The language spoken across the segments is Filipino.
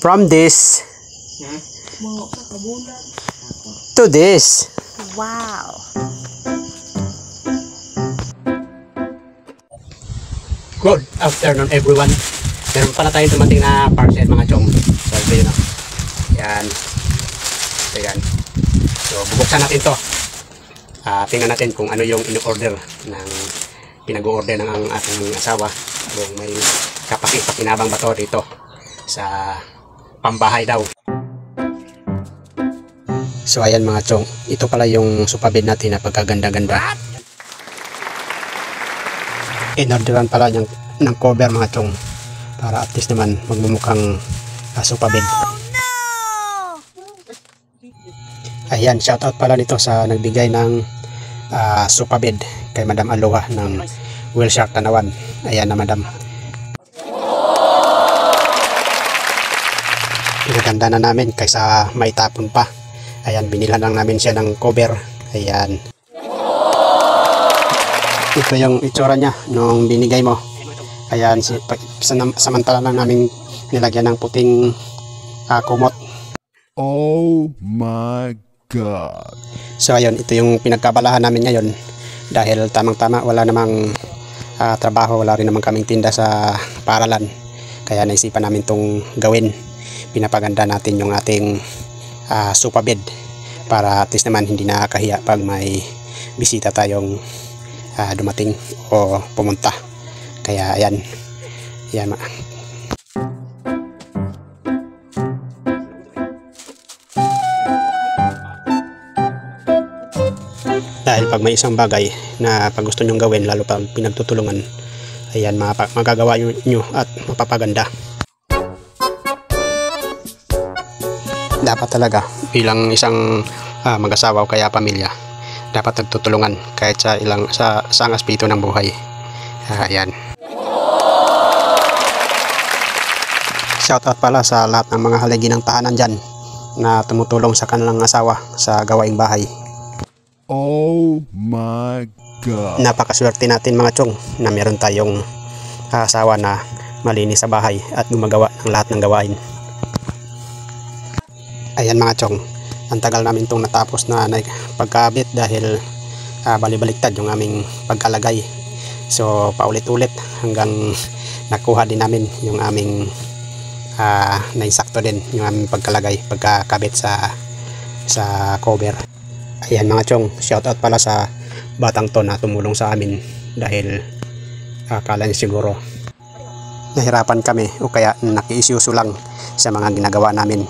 From this to this. Wow. Good afternoon everyone. Meron pala tayong dumating na parcel mga chong. So ito yun. Yan. So yan. So bubuksan natin to. Tingnan natin kung ano yung in-order ng pinag-order ng ang ating asawa. Kung may kapakipakinabang ba to dito sa pambahay daw. So ayan mga chong, ito pala yung supabed natin na pagkaganda-ganda. In-orderan pala ng cover mga chong para at least naman magmumukhang supabed. Ayan, shoutout pala nito sa nagbigay ng supabed kay Madam Aloha ng Whale Shark Tanawan. Ayan na Madam. Pinaganda na namin kaysa maitapon pa. Ayan, binila lang namin siya ng cover. Ayan. Ito yung itsura niya nung binigay mo. Ayan, samantala lang namin nilagyan ng puting kumot. Oh my God. So ayun, ito yung pinagkabalahan namin ngayon. Dahil tamang-tama, wala namang trabaho, wala rin namang kaming tinda sa paaralan. Kaya naisipan namin itong gawin. Pinapaganda natin yung ating supabed para at least naman hindi nakakahiya pag may bisita tayong dumating o pumunta. Kaya ayan. Ayan. Dahil pag may isang bagay na pag gusto nyong gawin, lalo pag pinagtutulungan, ayan, magagawa nyo at mapapaganda. Dapat talaga bilang isang mag-asawa o kaya pamilya, dapat nagtutulungan kahit sa isang aspeto ng buhay. Ayan. Shoutout pala sa lahat ng mga haligi ng tahanan dyan na tumutulong sa kanilang asawa sa gawaing bahay. Oh my God. Napakaswerte natin mga chong na meron tayong asawa na malinis sa bahay at gumagawa ng lahat ng gawain. Ayan mga chong, ang tagal namin itong natapos na pagkabit dahil balibaliktad yung aming pagkalagay. So paulit-ulit hanggang nakuha din namin yung aming nainsakto din yung aming pagkakabit sa cover. Ayan mga chong, shoutout pala sa batang to na tumulong sa amin dahil akala niya siguro nahirapan kami o kaya nakiisyuso lang sa mga ginagawa namin.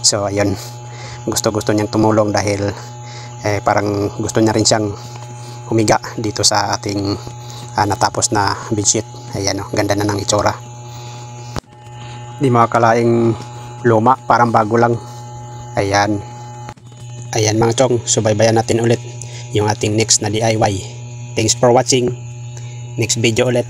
So ayun, gusto niyang tumulong dahil parang gusto niya rin siyang humiga dito sa ating natapos na bedsheet. Ayan, ganda na ng itsura. Di makakalaing luma, parang bago lang. Ayan. Ayan mga chong, subaybayan natin ulit yung ating next na DIY. Thanks for watching. Next video ulit.